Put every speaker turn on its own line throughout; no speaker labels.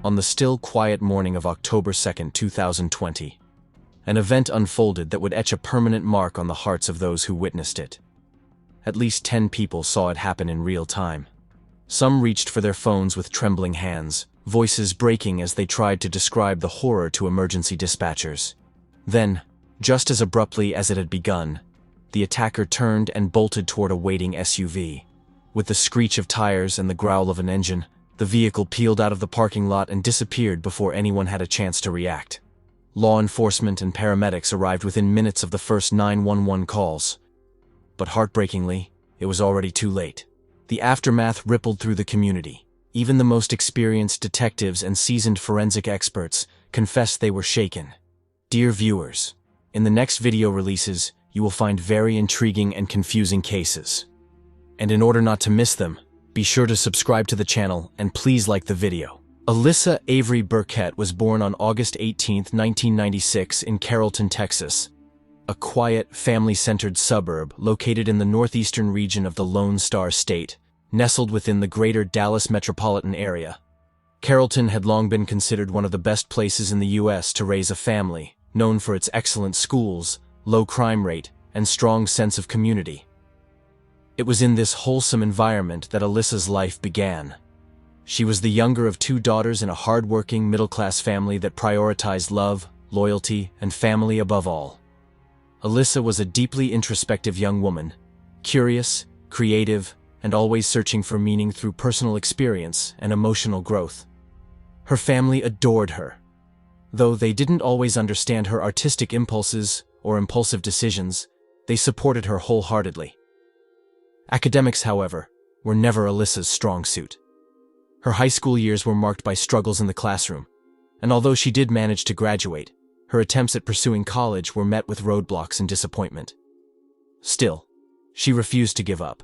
on the still quiet morning of October 2nd, 2020. An event unfolded that would etch a permanent mark on the hearts of those who witnessed it. At least 10 people saw it happen in real time. Some reached for their phones with trembling hands, voices breaking as they tried to describe the horror to emergency dispatchers. Then, just as abruptly as it had begun, the attacker turned and bolted toward a waiting SUV. With the screech of tires and the growl of an engine, the vehicle peeled out of the parking lot and disappeared before anyone had a chance to react. Law enforcement and paramedics arrived within minutes of the first 911 calls. But heartbreakingly, it was already too late. The aftermath rippled through the community. Even the most experienced detectives and seasoned forensic experts confessed they were shaken. Dear viewers, in the next video releases, you will find very intriguing and confusing cases. And in order not to miss them, be sure to subscribe to the channel and please like the video. Alyssa Avery Burkett was born on August 18, 1996 in Carrollton, Texas, a quiet, family-centered suburb located in the northeastern region of the Lone Star State, nestled within the greater Dallas metropolitan area. Carrollton had long been considered one of the best places in the U.S. to raise a family, known for its excellent schools, low crime rate, and strong sense of community. It was in this wholesome environment that Alyssa's life began. She was the younger of 2 daughters in a hard-working, middle-class family that prioritized love, loyalty, and family above all. Alyssa was a deeply introspective young woman, curious, creative, and always searching for meaning through personal experience and emotional growth. Her family adored her. Though they didn't always understand her artistic impulses or impulsive decisions, they supported her wholeheartedly. Academics, however, were never Alyssa's strong suit. Her high school years were marked by struggles in the classroom, and although she did manage to graduate, her attempts at pursuing college were met with roadblocks and disappointment. Still, she refused to give up.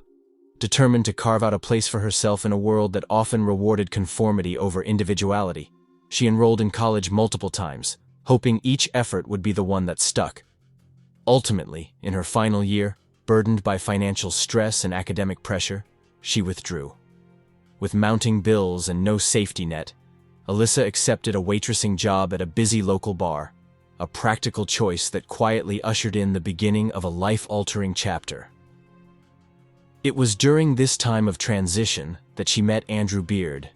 Determined to carve out a place for herself in a world that often rewarded conformity over individuality, she enrolled in college multiple times, hoping each effort would be the one that stuck. Ultimately, in her final year, burdened by financial stress and academic pressure, she withdrew. With mounting bills and no safety net, Alyssa accepted a waitressing job at a busy local bar, a practical choice that quietly ushered in the beginning of a life-altering chapter. It was during this time of transition that she met Andrew Beard.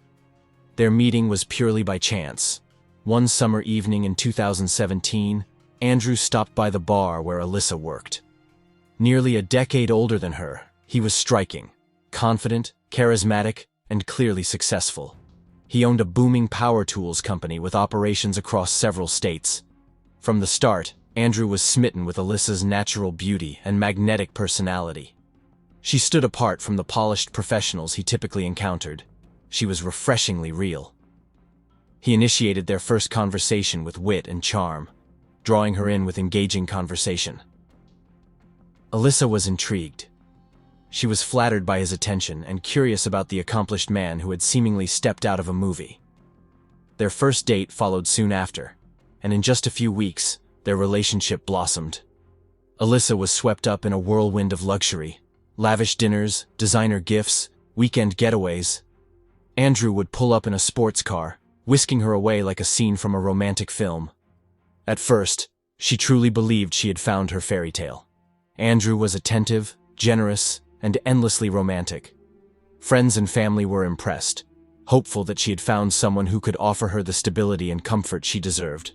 Their meeting was purely by chance. One summer evening in 2017, Andrew stopped by the bar where Alyssa worked. Nearly a decade older than her, he was striking, confident, charismatic, and clearly successful. He owned a booming power tools company with operations across several states. From the start, Andrew was smitten with Alyssa's natural beauty and magnetic personality. She stood apart from the polished professionals he typically encountered. She was refreshingly real. He initiated their first conversation with wit and charm, drawing her in with engaging conversation. Alyssa was intrigued. She was flattered by his attention and curious about the accomplished man who had seemingly stepped out of a movie. Their first date followed soon after, and in just a few weeks, their relationship blossomed. Alyssa was swept up in a whirlwind of luxury, lavish dinners, designer gifts, weekend getaways. Andrew would pull up in a sports car, whisking her away like a scene from a romantic film. At first, she truly believed she had found her fairy tale. Andrew was attentive, generous, and endlessly romantic. Friends and family were impressed, hopeful that she had found someone who could offer her the stability and comfort she deserved.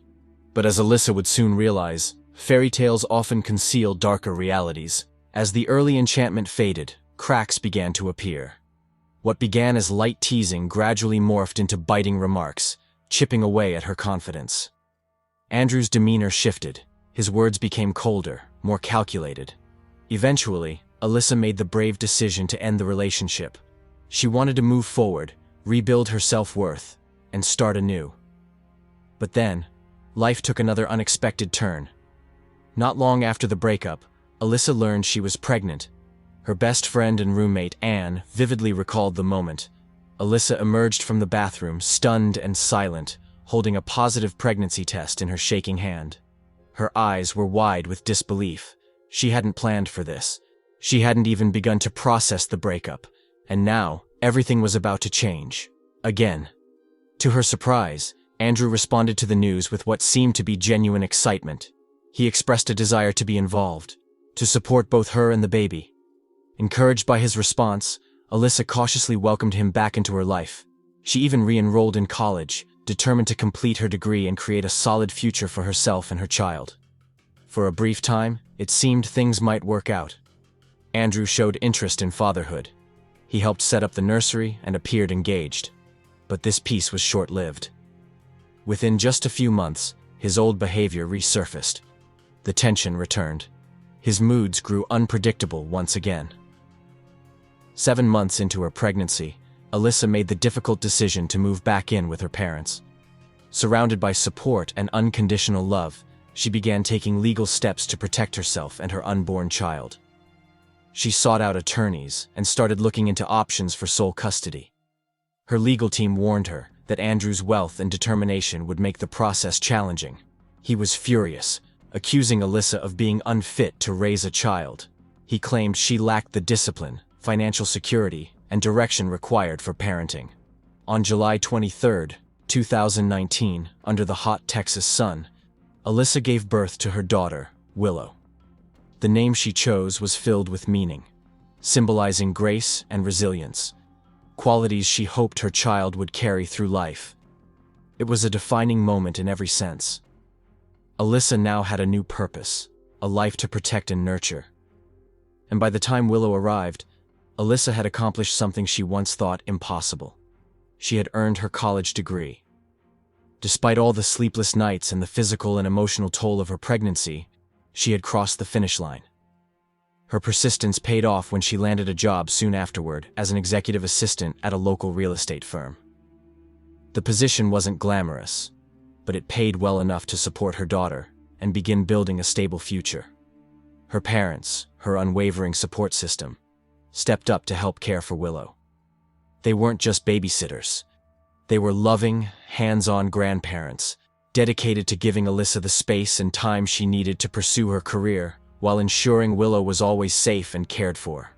But as Alyssa would soon realize, fairy tales often conceal darker realities. As the early enchantment faded, cracks began to appear. What began as light teasing gradually morphed into biting remarks, chipping away at her confidence. Andrew's demeanor shifted. His words became colder, more calculated. Eventually, Alyssa made the brave decision to end the relationship. She wanted to move forward, rebuild her self-worth, and start anew. But then, life took another unexpected turn. Not long after the breakup, Alyssa learned she was pregnant. Her best friend and roommate, Anne, vividly recalled the moment. Alyssa emerged from the bathroom, stunned and silent, holding a positive pregnancy test in her shaking hand. Her eyes were wide with disbelief. She hadn't planned for this. She hadn't even begun to process the breakup. And now, everything was about to change. Again. To her surprise, Andrew responded to the news with what seemed to be genuine excitement. He expressed a desire to be involved, to support both her and the baby. Encouraged by his response, Alyssa cautiously welcomed him back into her life. She even re-enrolled in college, determined to complete her degree and create a solid future for herself and her child. For a brief time, it seemed things might work out. Andrew showed interest in fatherhood. He helped set up the nursery and appeared engaged. But this peace was short-lived. Within just a few months, his old behavior resurfaced. The tension returned. His moods grew unpredictable once again. 7 months into her pregnancy, Alyssa made the difficult decision to move back in with her parents. Surrounded by support and unconditional love, she began taking legal steps to protect herself and her unborn child. She sought out attorneys and started looking into options for sole custody. Her legal team warned her that Andrew's wealth and determination would make the process challenging. He was furious, accusing Alyssa of being unfit to raise a child. He claimed she lacked the discipline, financial security, and direction required for parenting. On July 23, 2019, under the hot Texas sun, Alyssa gave birth to her daughter, Willow. The name she chose was filled with meaning, symbolizing grace and resilience, qualities she hoped her child would carry through life. It was a defining moment in every sense. Alyssa now had a new purpose, a life to protect and nurture. And by the time Willow arrived, Alyssa had accomplished something she once thought impossible. She had earned her college degree. Despite all the sleepless nights and the physical and emotional toll of her pregnancy, she had crossed the finish line. Her persistence paid off when she landed a job soon afterward as an executive assistant at a local real estate firm. The position wasn't glamorous, but it paid well enough to support her daughter and begin building a stable future. Her parents, her unwavering support system, stepped up to help care for Willow. They weren't just babysitters. They were loving, hands-on grandparents, dedicated to giving Alyssa the space and time she needed to pursue her career, while ensuring Willow was always safe and cared for.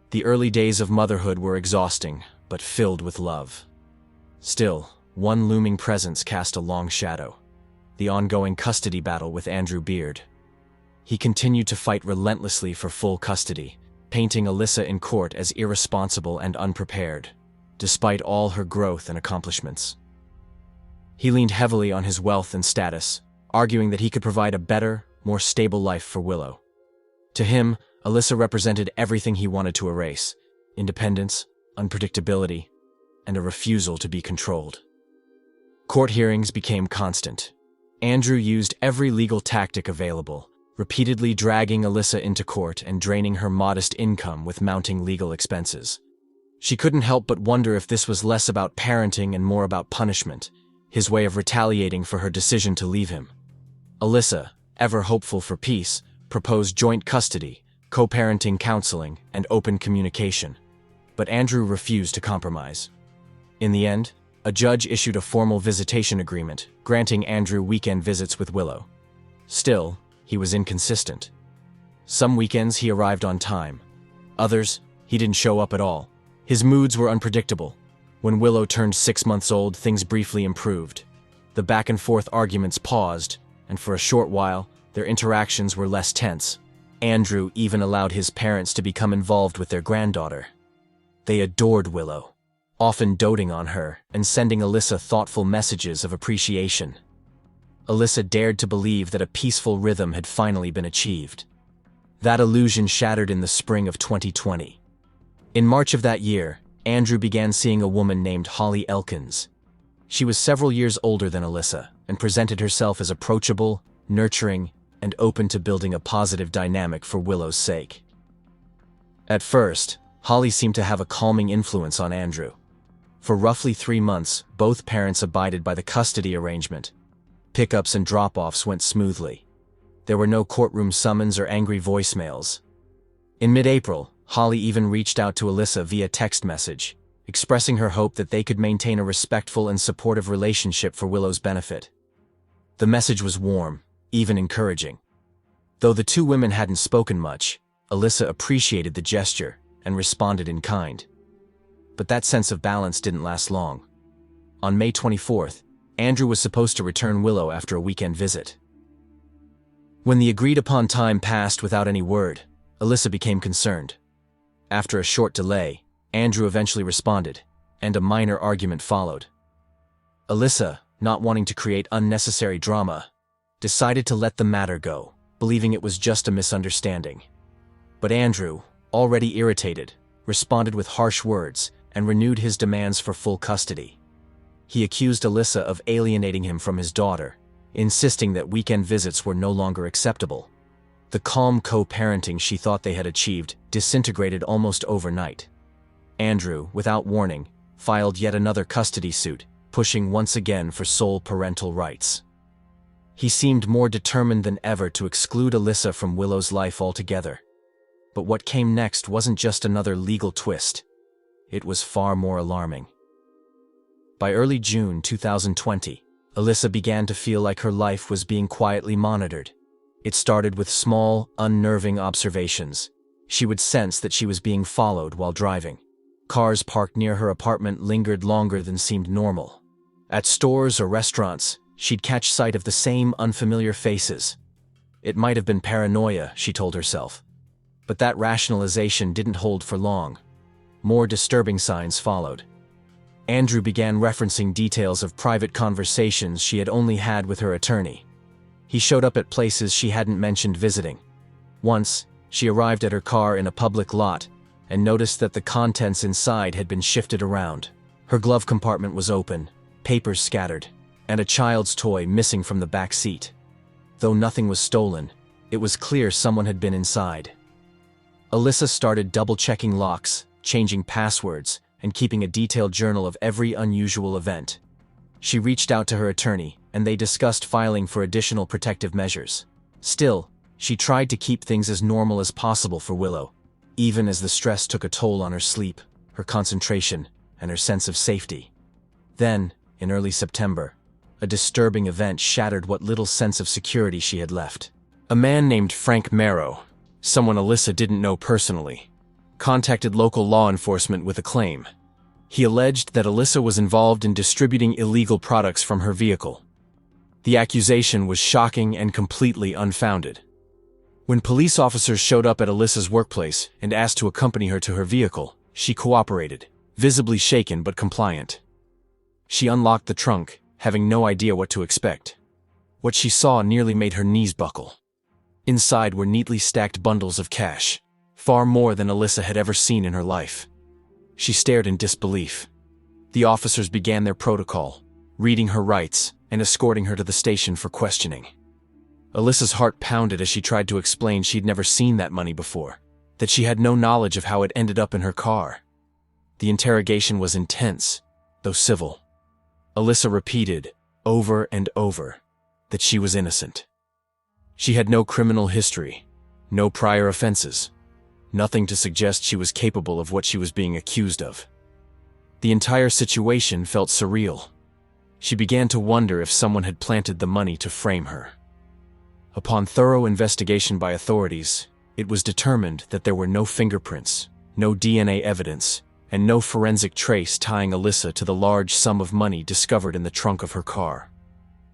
The early days of motherhood were exhausting, but filled with love. Still, one looming presence cast a long shadow: the ongoing custody battle with Andrew Beard. He continued to fight relentlessly for full custody, painting Alyssa in court as irresponsible and unprepared, despite all her growth and accomplishments. He leaned heavily on his wealth and status, arguing that he could provide a better, more stable life for Willow. To him, Alyssa represented everything he wanted to erase: independence, unpredictability, and a refusal to be controlled. Court hearings became constant. Andrew used every legal tactic available, repeatedly dragging Alyssa into court and draining her modest income with mounting legal expenses. She couldn't help but wonder if this was less about parenting and more about punishment, his way of retaliating for her decision to leave him. Alyssa, ever hopeful for peace, proposed joint custody, co-parenting counseling, and open communication. But Andrew refused to compromise. In the end, a judge issued a formal visitation agreement, granting Andrew weekend visits with Willow. Still, he was inconsistent. Some weekends he arrived on time. Others, he didn't show up at all. His moods were unpredictable. When Willow turned 6 months old, things briefly improved. The back-and-forth arguments paused, and for a short while, their interactions were less tense. Andrew even allowed his parents to become involved with their granddaughter. They adored Willow, often doting on her and sending Alyssa thoughtful messages of appreciation. Alyssa dared to believe that a peaceful rhythm had finally been achieved. That illusion shattered in the spring of 2020. In March of that year, Andrew began seeing a woman named Holly Elkins. She was several years older than Alyssa and presented herself as approachable, nurturing, and open to building a positive dynamic for Willow's sake. At first, Holly seemed to have a calming influence on Andrew. For roughly 3 months, both parents abided by the custody arrangement. Pickups and drop-offs went smoothly. There were no courtroom summons or angry voicemails. In mid-April, Holly even reached out to Alyssa via text message, expressing her hope that they could maintain a respectful and supportive relationship for Willow's benefit. The message was warm, even encouraging. Though the two women hadn't spoken much, Alyssa appreciated the gesture and responded in kind. But that sense of balance didn't last long. On May 24th, Andrew was supposed to return Willow after a weekend visit. When the agreed-upon time passed without any word, Alyssa became concerned. After a short delay, Andrew eventually responded, and a minor argument followed. Alyssa, not wanting to create unnecessary drama, decided to let the matter go, believing it was just a misunderstanding. But Andrew, already irritated, responded with harsh words and renewed his demands for full custody. He accused Alyssa of alienating him from his daughter, insisting that weekend visits were no longer acceptable. The calm co-parenting she thought they had achieved disintegrated almost overnight. Andrew, without warning, filed yet another custody suit, pushing once again for sole parental rights. He seemed more determined than ever to exclude Alyssa from Willow's life altogether. But what came next wasn't just another legal twist. It was far more alarming. By early June 2020, Alyssa began to feel like her life was being quietly monitored. It started with small, unnerving observations. She would sense that she was being followed while driving. Cars parked near her apartment lingered longer than seemed normal. At stores or restaurants, she'd catch sight of the same unfamiliar faces. It might have been paranoia, she told herself. But that rationalization didn't hold for long. More disturbing signs followed. Andrew began referencing details of private conversations she had only had with her attorney. He showed up at places she hadn't mentioned visiting. Once, she arrived at her car in a public lot and noticed that the contents inside had been shifted around. Her glove compartment was open, papers scattered, and a child's toy missing from the back seat. Though nothing was stolen, it was clear someone had been inside. Alyssa started double-checking locks, changing passwords, and keeping a detailed journal of every unusual event. She reached out to her attorney, and they discussed filing for additional protective measures. Still, she tried to keep things as normal as possible for Willow, even as the stress took a toll on her sleep, her concentration, and her sense of safety. Then, in early September, a disturbing event shattered what little sense of security she had left. A man named Frank Marrow, someone Alyssa didn't know personally, contacted local law enforcement with a claim. He alleged that Alyssa was involved in distributing illegal products from her vehicle. The accusation was shocking and completely unfounded. When police officers showed up at Alyssa's workplace and asked to accompany her to her vehicle, she cooperated, visibly shaken but compliant. She unlocked the trunk, having no idea what to expect. What she saw nearly made her knees buckle. Inside were neatly stacked bundles of cash, far more than Alyssa had ever seen in her life. She stared in disbelief. The officers began their protocol, reading her rights and escorting her to the station for questioning. Alyssa's heart pounded as she tried to explain she'd never seen that money before, that she had no knowledge of how it ended up in her car. The interrogation was intense, though civil. Alyssa repeated, over and over, that she was innocent. She had no criminal history, no prior offenses, nothing to suggest she was capable of what she was being accused of. The entire situation felt surreal. She began to wonder if someone had planted the money to frame her. Upon thorough investigation by authorities, it was determined that there were no fingerprints, no DNA evidence, and no forensic trace tying Alyssa to the large sum of money discovered in the trunk of her car.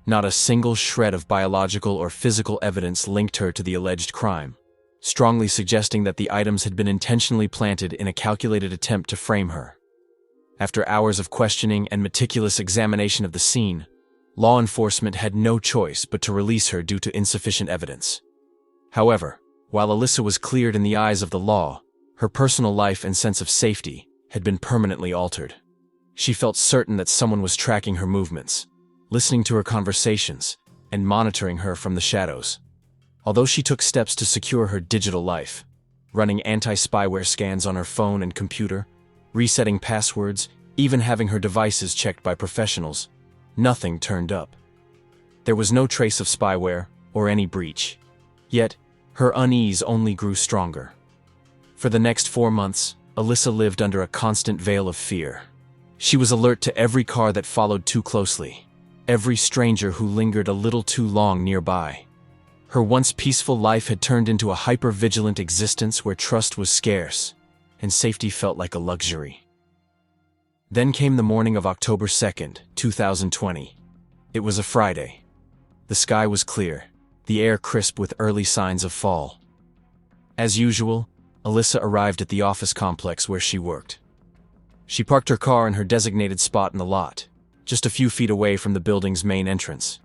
Not a single shred of biological or physical evidence linked her to the alleged crime, strongly suggesting that the items had been intentionally planted in a calculated attempt to frame her. After hours of questioning and meticulous examination of the scene, law enforcement had no choice but to release her due to insufficient evidence. However, while Alyssa was cleared in the eyes of the law, her personal life and sense of safety had been permanently altered. She felt certain that someone was tracking her movements, listening to her conversations, and monitoring her from the shadows. Although she took steps to secure her digital life, running anti-spyware scans on her phone and computer, resetting passwords, even having her devices checked by professionals, nothing turned up. There was no trace of spyware or any breach. Yet, her unease only grew stronger. For the next 4 months, Alyssa lived under a constant veil of fear. She was alert to every car that followed too closely, every stranger who lingered a little too long nearby. Her once peaceful life had turned into a hyper-vigilant existence where trust was scarce, and safety felt like a luxury. Then came the morning of October 2nd, 2020. It was a Friday. The sky was clear, the air crisp with early signs of fall. As usual, Alyssa arrived at the office complex where she worked. She parked her car in her designated spot in the lot, just a few feet away from the building's main entrance.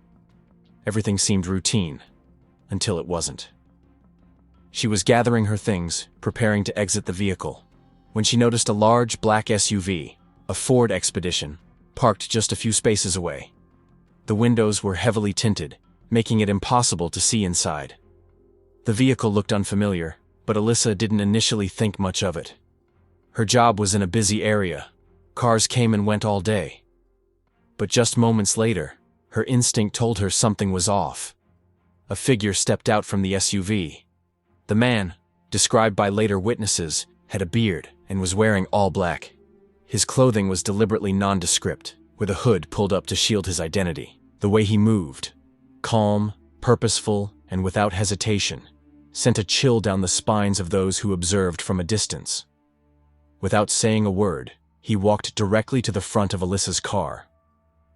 Everything seemed routine, until it wasn't. She was gathering her things, preparing to exit the vehicle, when she noticed a large black SUV, a Ford Expedition, parked just a few spaces away. The windows were heavily tinted, making it impossible to see inside. The vehicle looked unfamiliar, but Alyssa didn't initially think much of it. Her job was in a busy area. Cars came and went all day. But just moments later, her instinct told her something was off. A figure stepped out from the SUV. The man, described by later witnesses, had a beard and was wearing all black. His clothing was deliberately nondescript, with a hood pulled up to shield his identity. The way he moved, calm, purposeful, and without hesitation, sent a chill down the spines of those who observed from a distance. Without saying a word, he walked directly to the front of Alyssa's car.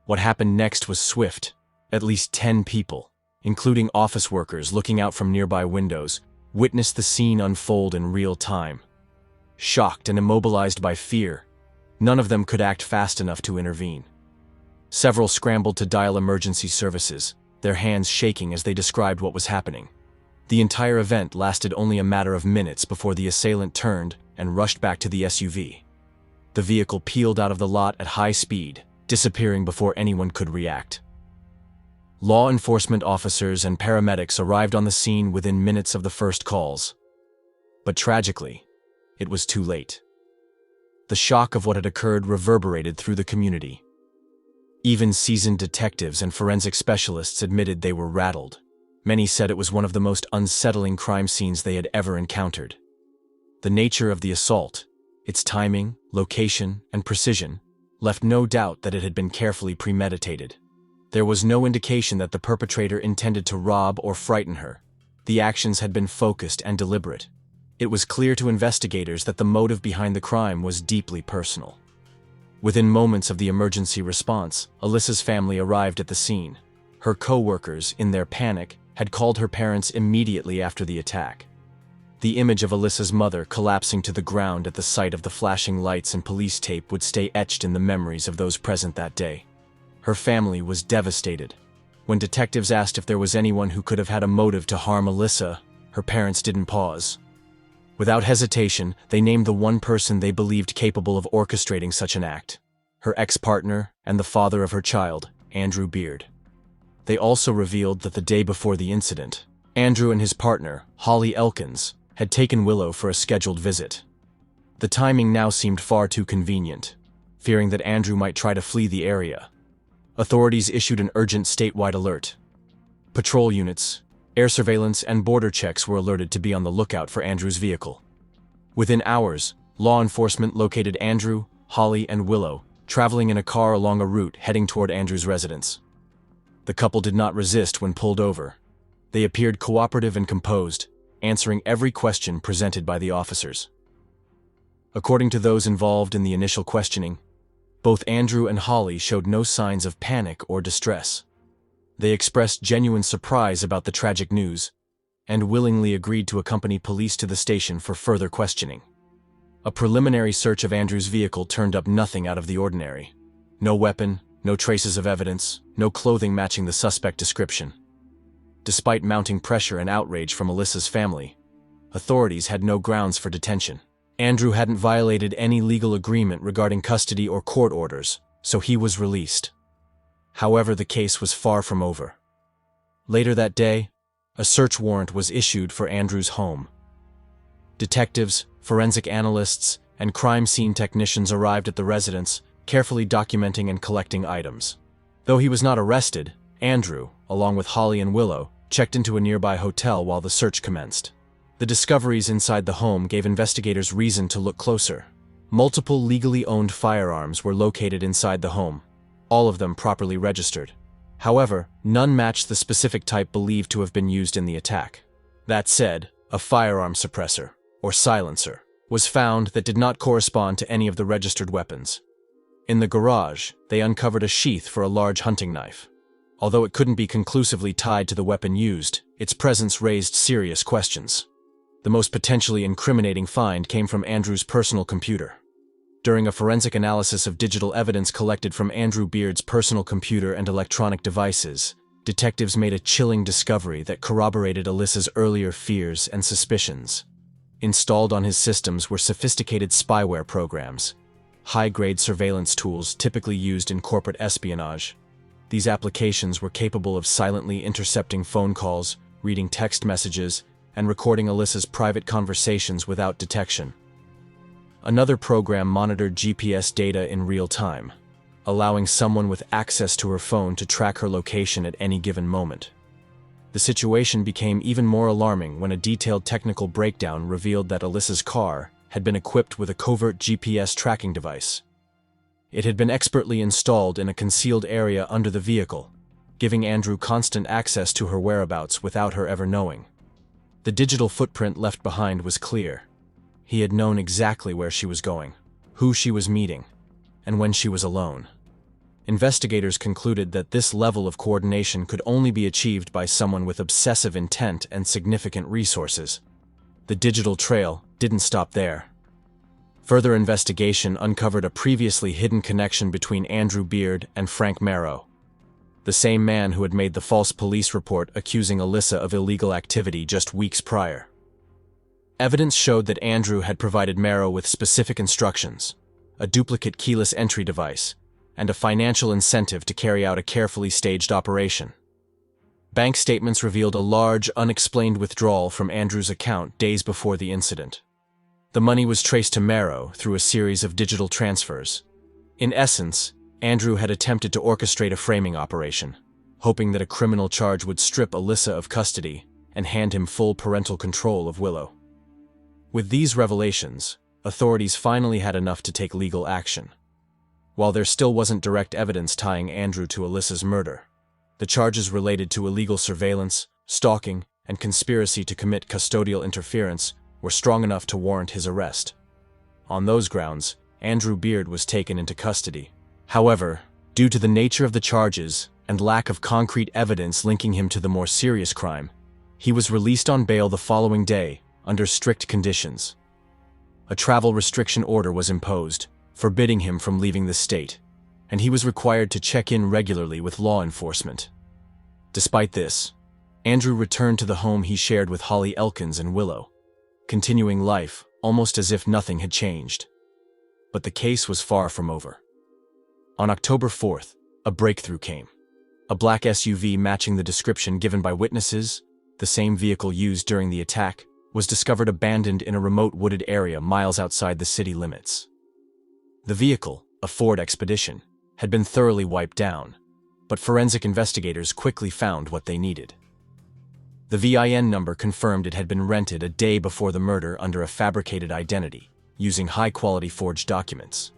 What happened next was swift. At least 10 people, including office workers looking out from nearby windows, witnessed the scene unfold in real time. Shocked and immobilized by fear, none of them could act fast enough to intervene. Several scrambled to dial emergency services, their hands shaking as they described what was happening. The entire event lasted only a matter of minutes before the assailant turned and rushed back to the SUV. The vehicle peeled out of the lot at high speed, disappearing before anyone could react. Law enforcement officers and paramedics arrived on the scene within minutes of the first calls. But tragically, it was too late. The shock of what had occurred reverberated through the community. Even seasoned detectives and forensic specialists admitted they were rattled. Many said it was one of the most unsettling crime scenes they had ever encountered. The nature of the assault, its timing, location, and precision, left no doubt that it had been carefully premeditated. There was no indication that the perpetrator intended to rob or frighten her. The actions had been focused and deliberate. It was clear to investigators that the motive behind the crime was deeply personal. Within moments of the emergency response, Alyssa's family arrived at the scene. Her coworkers, in their panic, had called her parents immediately after the attack. The image of Alyssa's mother collapsing to the ground at the sight of the flashing lights and police tape would stay etched in the memories of those present that day. Her family was devastated. When detectives asked if there was anyone who could have had a motive to harm Alyssa, her parents didn't pause. Without hesitation, they named the one person they believed capable of orchestrating such an act: her ex-partner and the father of her child, Andrew Beard. They also revealed that the day before the incident, Andrew and his partner, Holly Elkins, had taken Willow for a scheduled visit. The timing now seemed far too convenient. Fearing that Andrew might try to flee the area, authorities issued an urgent statewide alert. Patrol units, air surveillance, and border checks were alerted to be on the lookout for Andrew's vehicle. Within hours, law enforcement located Andrew, Holly, and Willow, traveling in a car along a route heading toward Andrew's residence. The couple did not resist when pulled over. They appeared cooperative and composed, answering every question presented by the officers. According to those involved in the initial questioning, both Andrew and Holly showed no signs of panic or distress. They expressed genuine surprise about the tragic news and willingly agreed to accompany police to the station for further questioning. A preliminary search of Andrew's vehicle turned up nothing out of the ordinary. No weapon, no traces of evidence, no clothing matching the suspect description. Despite mounting pressure and outrage from Alyssa's family, authorities had no grounds for detention. Andrew hadn't violated any legal agreement regarding custody or court orders, so he was released. However, the case was far from over. Later that day, a search warrant was issued for Andrew's home. Detectives, forensic analysts, and crime scene technicians arrived at the residence, carefully documenting and collecting items. Though he was not arrested, Andrew, along with Holly and Willow, checked into a nearby hotel while the search commenced. The discoveries inside the home gave investigators reason to look closer. Multiple legally owned firearms were located inside the home, all of them properly registered. However, none matched the specific type believed to have been used in the attack. That said, a firearm suppressor, or silencer, was found that did not correspond to any of the registered weapons. In the garage, they uncovered a sheath for a large hunting knife. Although it couldn't be conclusively tied to the weapon used, its presence raised serious questions. The most potentially incriminating find came from Andrew's personal computer. During a forensic analysis of digital evidence collected from Andrew Beard's personal computer and electronic devices, detectives made a chilling discovery that corroborated Alyssa's earlier fears and suspicions. Installed on his systems were sophisticated spyware programs, high-grade surveillance tools typically used in corporate espionage. These applications were capable of silently intercepting phone calls, reading text messages, and recording Alyssa's private conversations without detection. Another program monitored GPS data in real time, allowing someone with access to her phone to track her location at any given moment. The situation became even more alarming when a detailed technical breakdown revealed that Alyssa's car had been equipped with a covert GPS tracking device. It had been expertly installed in a concealed area under the vehicle, giving Andrew constant access to her whereabouts without her ever knowing. The digital footprint left behind was clear. He had known exactly where she was going, who she was meeting, and when she was alone. Investigators concluded that this level of coordination could only be achieved by someone with obsessive intent and significant resources. The digital trail didn't stop there. Further investigation uncovered a previously hidden connection between Andrew Beard and Frank Marrow, the same man who had made the false police report accusing Alyssa of illegal activity just weeks prior. Evidence showed that Andrew had provided Marrow with specific instructions, a duplicate keyless entry device, and a financial incentive to carry out a carefully staged operation. Bank statements revealed a large, unexplained withdrawal from Andrew's account days before the incident. The money was traced to Marrow through a series of digital transfers. In essence, Andrew had attempted to orchestrate a framing operation, hoping that a criminal charge would strip Alyssa of custody and hand him full parental control of Willow. With these revelations, authorities finally had enough to take legal action. While there still wasn't direct evidence tying Andrew to Alyssa's murder, the charges related to illegal surveillance, stalking, and conspiracy to commit custodial interference were strong enough to warrant his arrest. On those grounds, Andrew Beard was taken into custody. However, due to the nature of the charges and lack of concrete evidence linking him to the more serious crime, he was released on bail the following day under strict conditions. A travel restriction order was imposed, forbidding him from leaving the state, and he was required to check in regularly with law enforcement. Despite this, Andrew returned to the home he shared with Holly Elkins and Willow, continuing life almost as if nothing had changed. But the case was far from over. On October 4th, a breakthrough came. A black SUV matching the description given by witnesses, the same vehicle used during the attack, was discovered abandoned in a remote wooded area miles outside the city limits. The vehicle, a Ford Expedition, had been thoroughly wiped down, but forensic investigators quickly found what they needed. The VIN number confirmed it had been rented a day before the murder under a fabricated identity, using high-quality forged documents.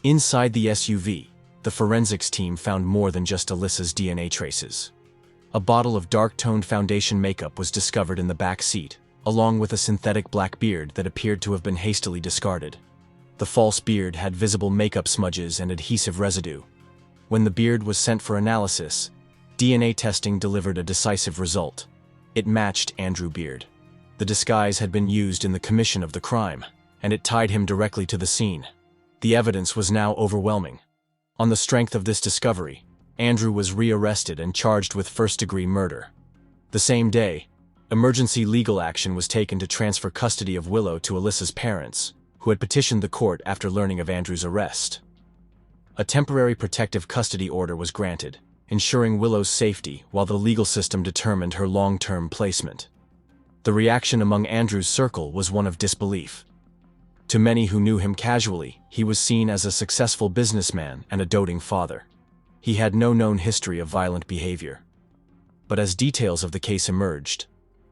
Inside the SUV, the forensics team found more than just Alyssa's DNA traces. A bottle of dark-toned foundation makeup was discovered in the back seat, along with a synthetic black beard that appeared to have been hastily discarded. The false beard had visible makeup smudges and adhesive residue. When the beard was sent for analysis, DNA testing delivered a decisive result. It matched Andrew Beard. The disguise had been used in the commission of the crime, and it tied him directly to the scene. The evidence was now overwhelming. On the strength of this discovery, Andrew was rearrested and charged with first-degree murder. The same day, emergency legal action was taken to transfer custody of Willow to Alyssa's parents, who had petitioned the court after learning of Andrew's arrest. A temporary protective custody order was granted, ensuring Willow's safety while the legal system determined her long-term placement. The reaction among Andrew's circle was one of disbelief. To many who knew him casually, he was seen as a successful businessman and a doting father. He had no known history of violent behavior. But as details of the case emerged,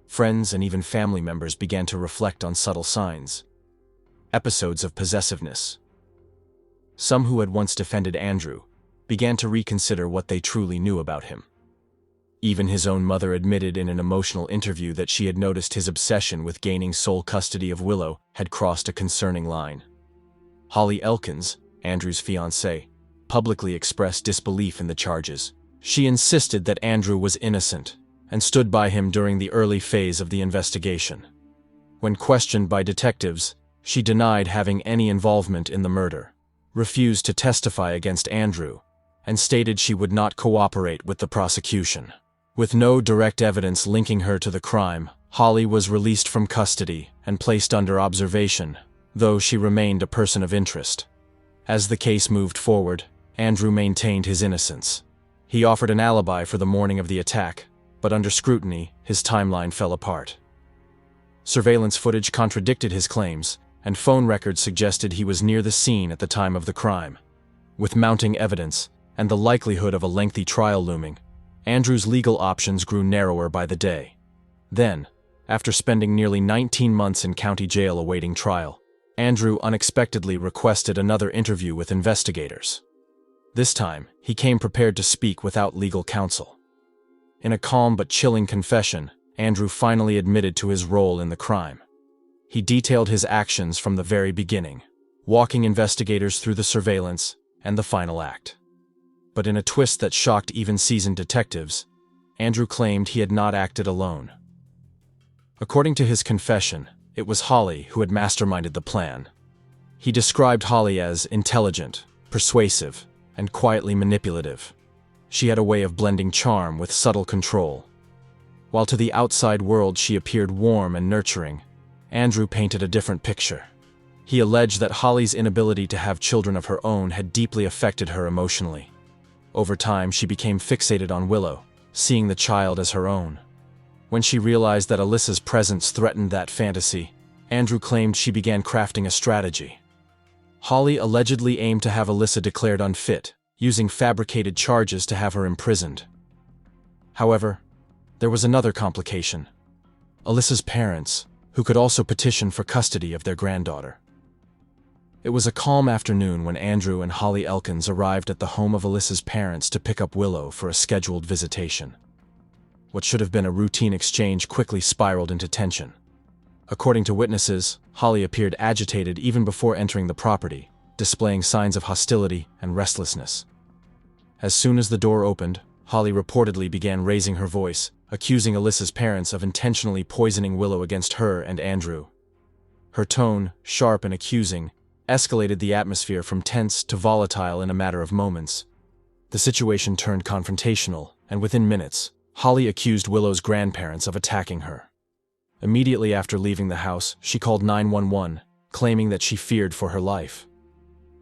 friends and even family members began to reflect on subtle signs. Episodes of possessiveness. Some who had once defended Andrew began to reconsider what they truly knew about him. Even his own mother admitted in an emotional interview that she had noticed his obsession with gaining sole custody of Willow had crossed a concerning line. Holly Elkins, Andrew's fiancée, publicly expressed disbelief in the charges. She insisted that Andrew was innocent and stood by him during the early phase of the investigation. When questioned by detectives, she denied having any involvement in the murder, refused to testify against Andrew, and stated she would not cooperate with the prosecution. With no direct evidence linking her to the crime, Holly was released from custody and placed under observation, though she remained a person of interest. As the case moved forward, Andrew maintained his innocence. He offered an alibi for the morning of the attack, but under scrutiny, his timeline fell apart. Surveillance footage contradicted his claims, and phone records suggested he was near the scene at the time of the crime. With mounting evidence and the likelihood of a lengthy trial looming, Andrew's legal options grew narrower by the day. Then, after spending nearly 19 months in county jail awaiting trial, Andrew unexpectedly requested another interview with investigators. This time, he came prepared to speak without legal counsel. In a calm but chilling confession, Andrew finally admitted to his role in the crime. He detailed his actions from the very beginning, walking investigators through the surveillance and the final act. But in a twist that shocked even seasoned detectives, Andrew claimed he had not acted alone. According to his confession, it was Holly who had masterminded the plan. He described Holly as intelligent, persuasive, and quietly manipulative. She had a way of blending charm with subtle control. While to the outside world she appeared warm and nurturing, Andrew painted a different picture. He alleged that Holly's inability to have children of her own had deeply affected her emotionally. Over time, she became fixated on Willow, seeing the child as her own. When she realized that Alyssa's presence threatened that fantasy, Andrew claimed she began crafting a strategy. Holly allegedly aimed to have Alyssa declared unfit, using fabricated charges to have her imprisoned. However, there was another complication: Alyssa's parents, who could also petition for custody of their granddaughter. It was a calm afternoon when Andrew and Holly Elkins arrived at the home of Alyssa's parents to pick up Willow for a scheduled visitation. What should have been a routine exchange quickly spiraled into tension. According to witnesses, Holly appeared agitated even before entering the property, displaying signs of hostility and restlessness. As soon as the door opened, Holly reportedly began raising her voice, accusing Alyssa's parents of intentionally poisoning Willow against her and Andrew. Her tone, sharp and accusing, escalated the atmosphere from tense to volatile in a matter of moments. The situation turned confrontational, and within minutes, Holly accused Willow's grandparents of attacking her. Immediately after leaving the house, she called 911, claiming that she feared for her life.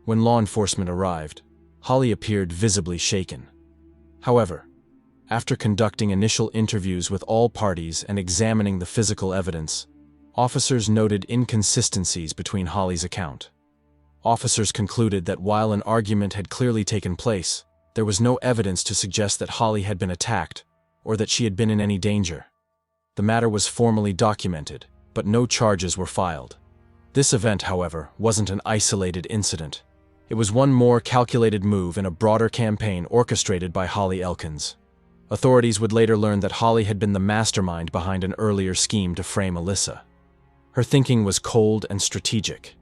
When law enforcement arrived, Holly appeared visibly shaken. However, after conducting initial interviews with all parties and examining the physical evidence, officers noted inconsistencies between Holly's account. Officers concluded that while an argument had clearly taken place, there was no evidence to suggest that Holly had been attacked or that she had been in any danger. The matter was formally documented, but no charges were filed. This event, however, wasn't an isolated incident. It was one more calculated move in a broader campaign orchestrated by Holly Elkins. Authorities would later learn that Holly had been the mastermind behind an earlier scheme to frame Alyssa. Her thinking was cold and strategic.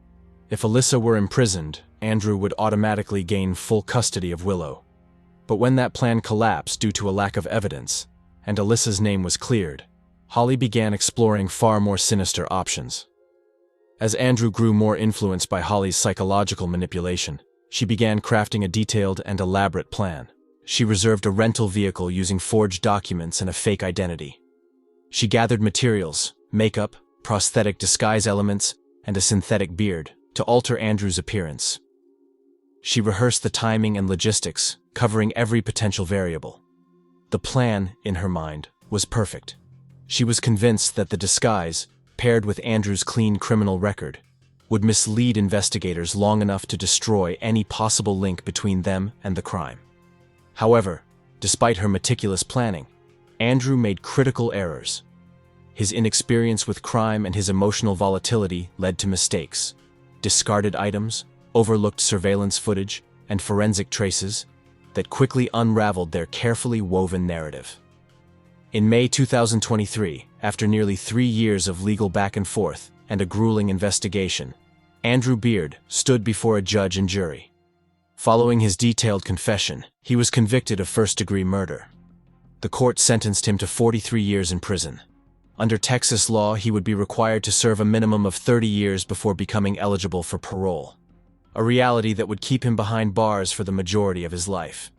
If Alyssa were imprisoned, Andrew would automatically gain full custody of Willow. But when that plan collapsed due to a lack of evidence, and Alyssa's name was cleared, Holly began exploring far more sinister options. As Andrew grew more influenced by Holly's psychological manipulation, she began crafting a detailed and elaborate plan. She reserved a rental vehicle using forged documents and a fake identity. She gathered materials, makeup, prosthetic disguise elements, and a synthetic beard to alter Andrew's appearance. She rehearsed the timing and logistics, covering every potential variable. The plan, in her mind, was perfect. She was convinced that the disguise, paired with Andrew's clean criminal record, would mislead investigators long enough to destroy any possible link between them and the crime. However, despite her meticulous planning, Andrew made critical errors. His inexperience with crime and his emotional volatility led to mistakes. Discarded items, overlooked surveillance footage, and forensic traces that quickly unraveled their carefully woven narrative. In May 2023, after nearly 3 years of legal back and forth and a grueling investigation, Andrew Beard stood before a judge and jury. Following his detailed confession, he was convicted of first-degree murder. The court sentenced him to 43 years in prison. Under Texas law, he would be required to serve a minimum of 30 years before becoming eligible for parole, a reality that would keep him behind bars for the majority of his life.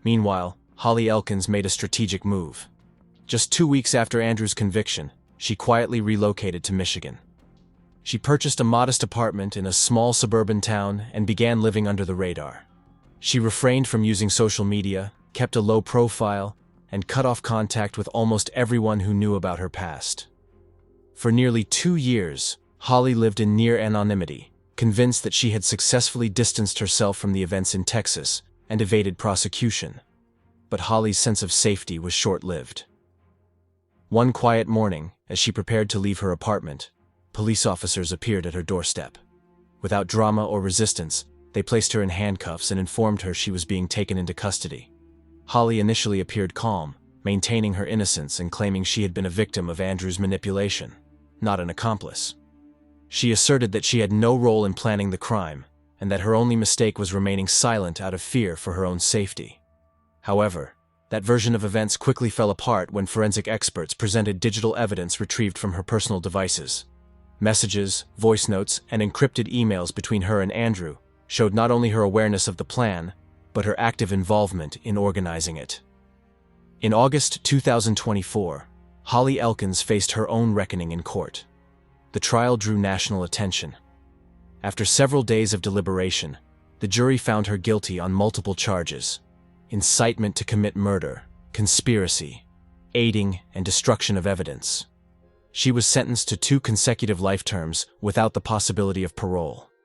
Meanwhile, Holly Elkins made a strategic move. Just 2 weeks after Andrew's conviction, she quietly relocated to Michigan. She purchased a modest apartment in a small suburban town and began living under the radar. She refrained from using social media, kept a low profile, and cut off contact with almost everyone who knew about her past. For nearly 2 years, Holly lived in near anonymity, convinced that she had successfully distanced herself from the events in Texas and evaded prosecution. But Holly's sense of safety was short-lived. One quiet morning, as she prepared to leave her apartment, police officers appeared at her doorstep. Without drama or resistance, they placed her in handcuffs and informed her she was being taken into custody. Holly initially appeared calm, maintaining her innocence and claiming she had been a victim of Andrew's manipulation, not an accomplice. She asserted that she had no role in planning the crime, and that her only mistake was remaining silent out of fear for her own safety. However, that version of events quickly fell apart when forensic experts presented digital evidence retrieved from her personal devices. Messages, voice notes, and encrypted emails between her and Andrew showed not only her awareness of the plan, but her active involvement in organizing it. In August 2024, Holly Elkins faced her own reckoning in court. The trial drew national attention. After several days of deliberation, the jury found her guilty on multiple charges: incitement to commit murder, conspiracy, aiding and destruction of evidence. She was sentenced to 2 consecutive life terms without the possibility of parole.